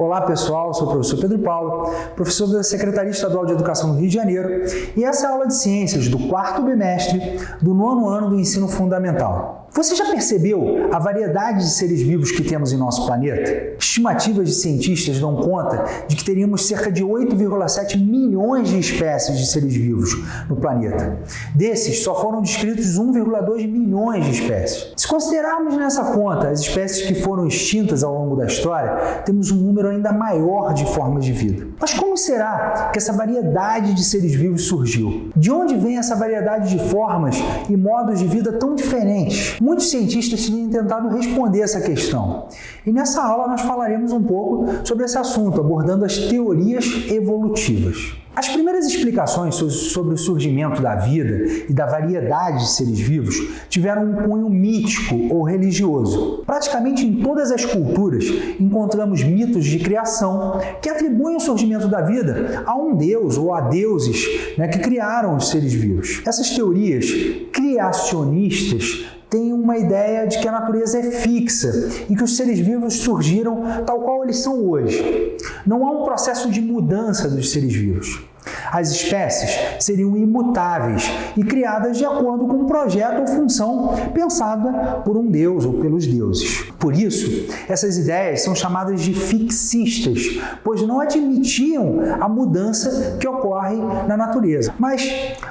Olá pessoal, sou o professor Pedro Paulo, professor da Secretaria Estadual de Educação do Rio de Janeiro, e essa é a aula de Ciências do 4º bimestre do 9º ano do Ensino Fundamental. Você já percebeu a variedade de seres vivos que temos em nosso planeta? Estimativas de cientistas dão conta de que teríamos cerca de 8,7 milhões de espécies de seres vivos no planeta. Desses, só foram descritos 1,2 milhões de espécies. Se considerarmos nessa conta as espécies que foram extintas ao longo da história, temos um número ainda maior de formas de vida. Mas como será que essa variedade de seres vivos surgiu? De onde vem essa variedade de formas e modos de vida tão diferentes? Muitos cientistas têm tentado responder essa questão. E nessa aula nós falaremos um pouco sobre esse assunto, abordando as teorias evolutivas. As primeiras explicações sobre o surgimento da vida e da variedade de seres vivos tiveram um cunho mítico ou religioso. Praticamente em todas as culturas encontramos mitos de criação que atribuem o surgimento da vida a um deus ou a deuses, que criaram os seres vivos. Essas teorias criacionistas tem uma ideia de que a natureza é fixa e que os seres vivos surgiram tal qual eles são hoje. Não há um processo de mudança dos seres vivos. As espécies seriam imutáveis e criadas de acordo com um projeto ou função pensada por um deus ou pelos deuses. Por isso, essas ideias são chamadas de fixistas, pois não admitiam a mudança que ocorre na natureza. Mas,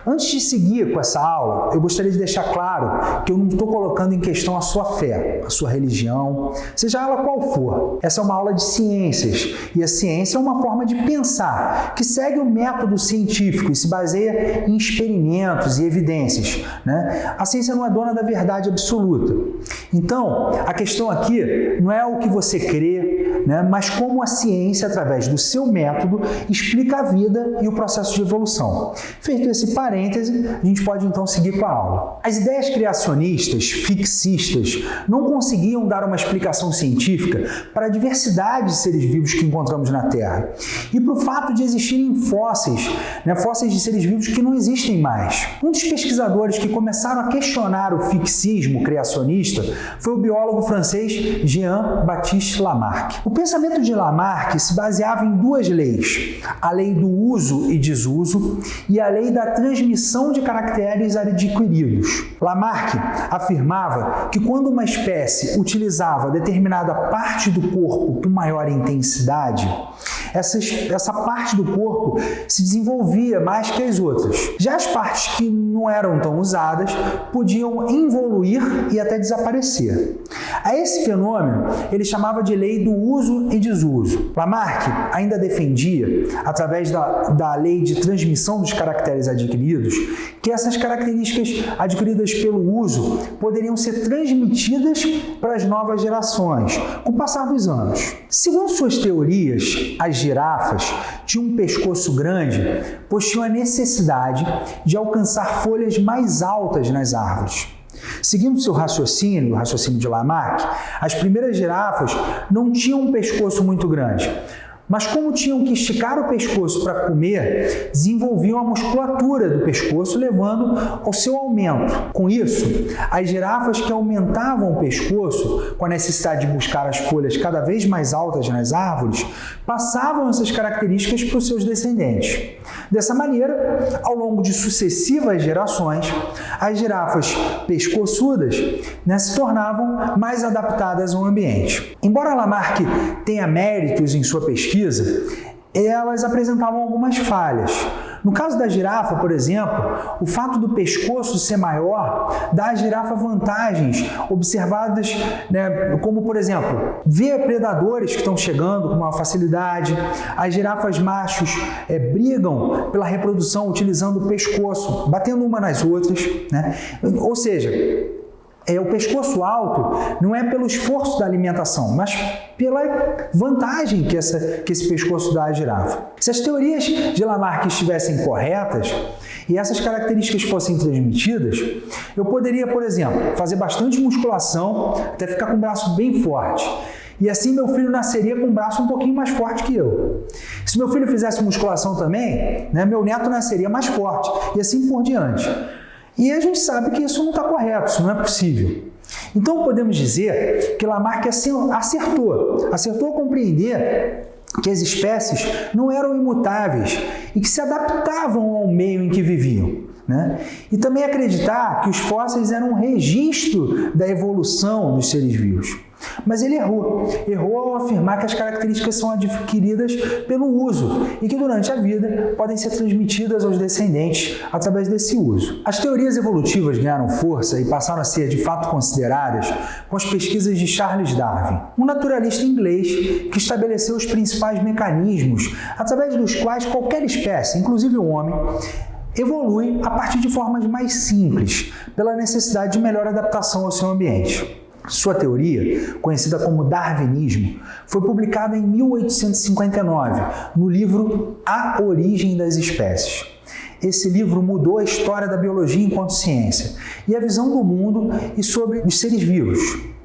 antes de seguir com essa aula, eu gostaria de deixar claro que eu não estou colocando em questão a sua fé, a sua religião, seja ela qual for. Essa é uma aula de ciências, e a ciência é uma forma de pensar que segue o método científico e se baseia em experimentos e evidências. A ciência não é dona da verdade absoluta. Então, a questão aqui não é o que você crê, mas como a ciência, através do seu método, explica a vida e o processo de evolução. Feito esse parêntese, a gente pode então seguir com a aula. As ideias criacionistas, fixistas, não conseguiam dar uma explicação científica para a diversidade de seres vivos que encontramos na Terra e para o fato de existirem fósseis de seres vivos que não existem mais. Um dos pesquisadores que começaram a questionar o fixismo criacionista foi o biólogo francês Jean-Baptiste Lamarck. O pensamento de Lamarck se baseava em duas leis: a lei do uso e desuso e a lei da transmissão de caracteres adquiridos. Lamarck afirmava que quando uma espécie utilizava determinada parte do corpo com maior intensidade, essa parte do corpo se desenvolvia mais que as outras. Já as partes que não eram tão usadas podiam involuir e até desaparecer. A esse fenômeno ele chamava de lei do uso e desuso. Lamarck ainda defendia, através da lei de transmissão dos caracteres adquiridos, que essas características adquiridas pelo uso poderiam ser transmitidas para as novas gerações, com o passar dos anos. Segundo suas teorias, as girafas tinham um pescoço grande, pois tinham a necessidade de alcançar folhas mais altas nas árvores. Seguindo seu raciocínio, o raciocínio de Lamarck, as primeiras girafas não tinham um pescoço muito grande, mas como tinham que esticar o pescoço para comer, desenvolviam a musculatura do pescoço, levando ao seu aumento. Com isso, as girafas que aumentavam o pescoço, com a necessidade de buscar as folhas cada vez mais altas nas árvores, passavam essas características para os seus descendentes. Dessa maneira, ao longo de sucessivas gerações, as girafas pescoçudas se tornavam mais adaptadas ao ambiente. Embora Lamarck tenha méritos em sua pesquisa, elas apresentavam algumas falhas. No caso da girafa, por exemplo, o fato do pescoço ser maior dá à girafa vantagens observadas, como, por exemplo, ver predadores que estão chegando com uma facilidade. As girafas machos brigam pela reprodução utilizando o pescoço, batendo uma nas outras. Ou seja, o pescoço alto não é pelo esforço da alimentação, mas pela vantagem que esse pescoço dá à girafa. Se as teorias de Lamarck estivessem corretas e essas características fossem transmitidas, eu poderia, por exemplo, fazer bastante musculação até ficar com o braço bem forte. E assim meu filho nasceria com o braço um pouquinho mais forte que eu. Se meu filho fizesse musculação também, meu neto nasceria mais forte e assim por diante. E a gente sabe que isso não está correto, isso não é possível. Então podemos dizer que Lamarck acertou ao compreender que as espécies não eram imutáveis e que se adaptavam ao meio em que viviam, né? E também acreditar que os fósseis eram um registro da evolução dos seres vivos. Mas ele errou ao afirmar que as características são adquiridas pelo uso e que durante a vida podem ser transmitidas aos descendentes através desse uso. As teorias evolutivas ganharam força e passaram a ser de fato consideradas com as pesquisas de Charles Darwin, um naturalista inglês que estabeleceu os principais mecanismos através dos quais qualquer espécie, inclusive o homem, evolui a partir de formas mais simples, pela necessidade de melhor adaptação ao seu ambiente. Sua teoria, conhecida como darwinismo, foi publicada em 1859 no livro A Origem das Espécies. Esse livro mudou a história da biologia enquanto ciência e a visão do mundo e sobre os seres vivos.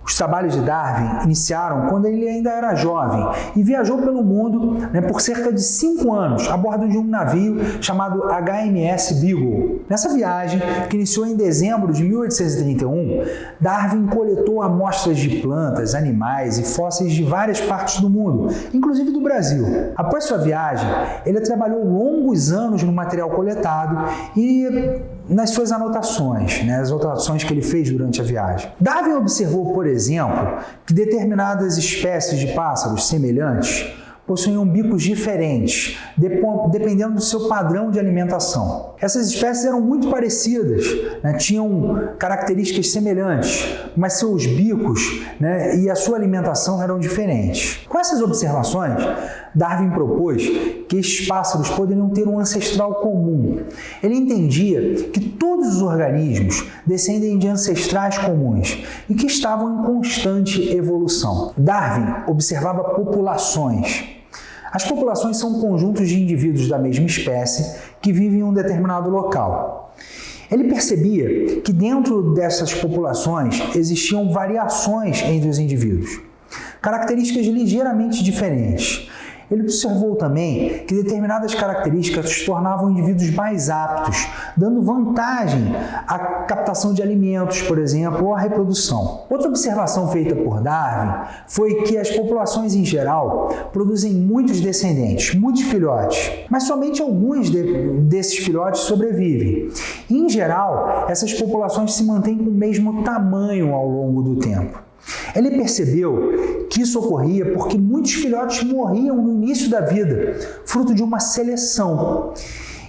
Os trabalhos de Darwin iniciaram quando ele ainda era jovem e viajou pelo mundo por cerca de 5 anos a bordo de um navio chamado HMS Beagle. Nessa viagem, que iniciou em dezembro de 1831, Darwin coletou amostras de plantas, animais e fósseis de várias partes do mundo, inclusive do Brasil. Após sua viagem, ele trabalhou longos anos no material coletado e nas suas anotações, as anotações que ele fez durante a viagem. Darwin observou, por exemplo, que determinadas espécies de pássaros semelhantes possuíam bicos diferentes, dependendo do seu padrão de alimentação. Essas espécies eram muito parecidas, tinham características semelhantes, mas seus bicos e a sua alimentação eram diferentes. Com essas observações, Darwin propôs que estes pássaros poderiam ter um ancestral comum. Ele entendia que todos os organismos descendem de ancestrais comuns e que estavam em constante evolução. Darwin observava populações. As populações são conjuntos de indivíduos da mesma espécie que vivem em um determinado local. Ele percebia que dentro dessas populações existiam variações entre os indivíduos, características ligeiramente diferentes. Ele observou também que determinadas características tornavam indivíduos mais aptos, dando vantagem à captação de alimentos, por exemplo, ou à reprodução. Outra observação feita por Darwin foi que as populações em geral produzem muitos descendentes, muitos filhotes, mas somente alguns desses filhotes sobrevivem. E, em geral, essas populações se mantêm com o mesmo tamanho ao longo do tempo. Ele percebeu que isso ocorria porque muitos filhotes morriam no início da vida, fruto de uma seleção,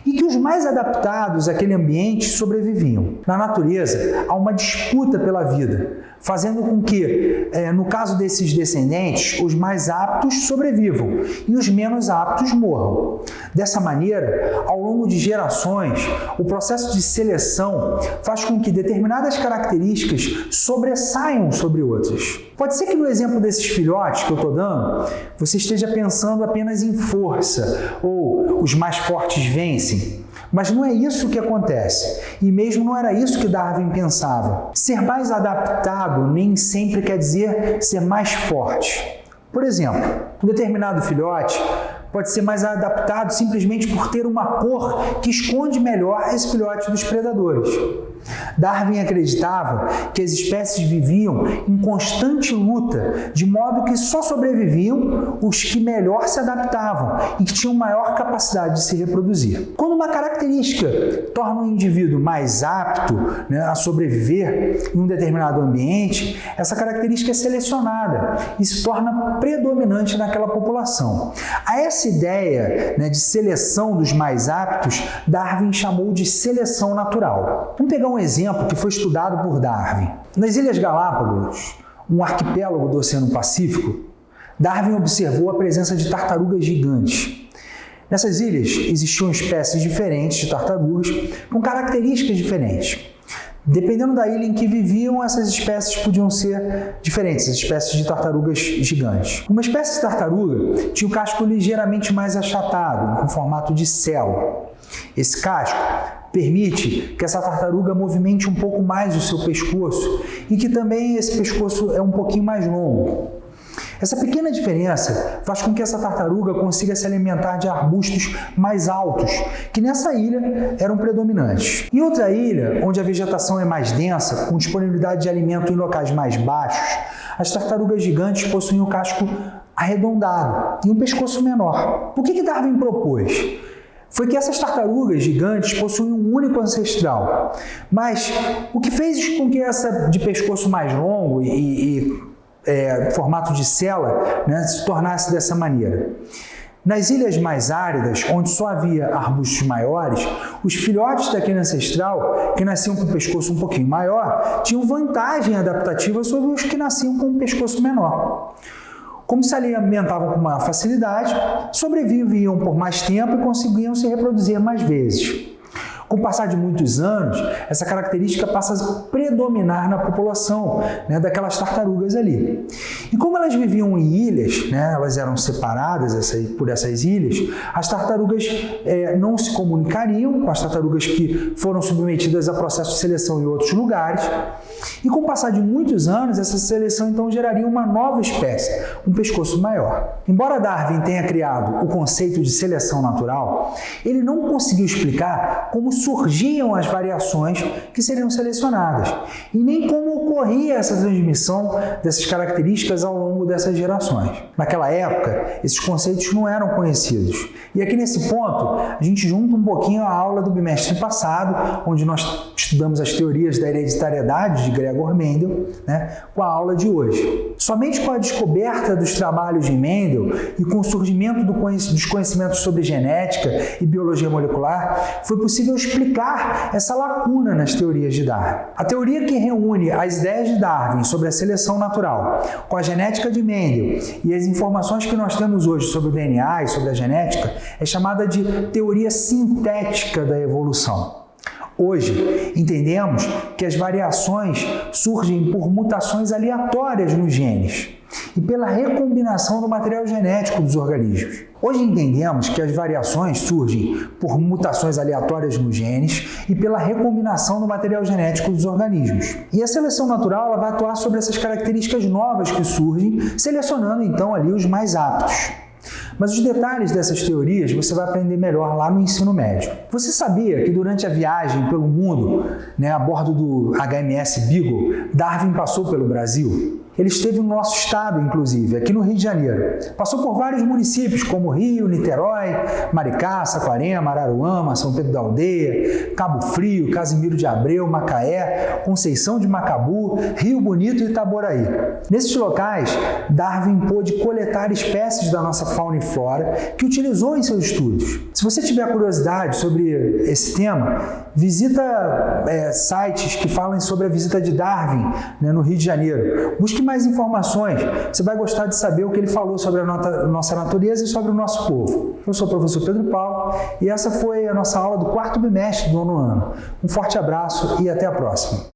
e que os mais adaptados àquele ambiente sobreviviam. Na natureza, há uma disputa pela vida, fazendo com que, no caso desses descendentes, os mais aptos sobrevivam e os menos aptos morram. Dessa maneira, ao longo de gerações, o processo de seleção faz com que determinadas características sobressaiam sobre outras. Pode ser que no exemplo desses filhotes que eu estou dando, você esteja pensando apenas em força, ou os mais fortes vencem. Mas não é isso que acontece, e mesmo não era isso que Darwin pensava. Ser mais adaptado nem sempre quer dizer ser mais forte. Por exemplo, um determinado filhote pode ser mais adaptado simplesmente por ter uma cor que esconde melhor esse filhote dos predadores. Darwin acreditava que as espécies viviam em constante luta, de modo que só sobreviviam os que melhor se adaptavam e que tinham maior capacidade de se reproduzir. Quando uma característica torna um indivíduo mais apto a sobreviver em um determinado ambiente, essa característica é selecionada e se torna predominante naquela população. A essa ideia de seleção dos mais aptos, Darwin chamou de seleção natural. Vamos pegar um exemplo que foi estudado por Darwin. Nas Ilhas Galápagos, um arquipélago do Oceano Pacífico, Darwin observou a presença de tartarugas gigantes. Nessas ilhas existiam espécies diferentes de tartarugas com características diferentes. Dependendo da ilha em que viviam, essas espécies podiam ser diferentes, as espécies de tartarugas gigantes. Uma espécie de tartaruga tinha o casco ligeiramente mais achatado, com formato de célula. Esse casco permite que essa tartaruga movimente um pouco mais o seu pescoço e que também esse pescoço é um pouquinho mais longo. Essa pequena diferença faz com que essa tartaruga consiga se alimentar de arbustos mais altos, que nessa ilha eram predominantes. Em outra ilha, onde a vegetação é mais densa, com disponibilidade de alimento em locais mais baixos, as tartarugas gigantes possuem o casco arredondado e um pescoço menor. O que Darwin propôs? Foi que essas tartarugas gigantes possuem um único ancestral. Mas o que fez com que essa de pescoço mais longo e formato de cela, né, se tornasse dessa maneira? Nas ilhas mais áridas, onde só havia arbustos maiores, os filhotes daquele ancestral, que nasciam com o pescoço um pouquinho maior, tinham vantagem adaptativa sobre os que nasciam com um pescoço menor. Como se alimentavam com maior facilidade, sobreviviam por mais tempo e conseguiam se reproduzir mais vezes. Com o passar de muitos anos, essa característica passa a predominar na população, né, daquelas tartarugas ali. E como elas viviam em ilhas, né, elas eram separadas por essas ilhas, as tartarugas não se comunicariam com as tartarugas que foram submetidas a processo de seleção em outros lugares. E com o passar de muitos anos, essa seleção então geraria uma nova espécie, um pescoço maior. Embora Darwin tenha criado o conceito de seleção natural, ele não conseguiu explicar como surgiam as variações que seriam selecionadas e nem como ocorria essa transmissão dessas características ao longo dessas gerações. Naquela época, esses conceitos não eram conhecidos. E aqui nesse ponto, a gente junta um pouquinho a aula do bimestre passado, onde nós estudamos as teorias da hereditariedade de Gregor Mendel, né, com a aula de hoje. Somente com a descoberta dos trabalhos de Mendel e com o surgimento dos conhecimentos sobre genética e biologia molecular, foi possível explicar essa lacuna nas teorias de Darwin. A teoria que reúne as ideias de Darwin sobre a seleção natural com a genética de Mendel e as informações que nós temos hoje sobre o DNA e sobre a genética é chamada de teoria sintética da evolução. Hoje, entendemos que as variações surgem por mutações aleatórias nos genes e pela recombinação do material genético dos organismos. Hoje entendemos que as variações surgem por mutações aleatórias nos genes e pela recombinação do material genético dos organismos. E a seleção natural ela vai atuar sobre essas características novas que surgem, selecionando então ali os mais aptos. Mas os detalhes dessas teorias você vai aprender melhor lá no ensino médio. Você sabia que durante a viagem pelo mundo, né, a bordo do HMS Beagle, Darwin passou pelo Brasil? Ele esteve no nosso estado, inclusive, aqui no Rio de Janeiro. Passou por vários municípios, como Rio, Niterói, Maricá, Saquarema, Araruama, São Pedro da Aldeia, Cabo Frio, Casimiro de Abreu, Macaé, Conceição de Macabu, Rio Bonito e Itaboraí. Nesses locais, Darwin pôde coletar espécies da nossa fauna e flora que utilizou em seus estudos. Se você tiver curiosidade sobre esse tema, visita sites que falem sobre a visita de Darwin, né, no Rio de Janeiro. Busque mais informações, você vai gostar de saber o que ele falou sobre a nossa natureza e sobre o nosso povo. Eu sou o professor Pedro Paulo e essa foi a nossa aula do quarto bimestre do 9º ano. Um forte abraço e até a próxima.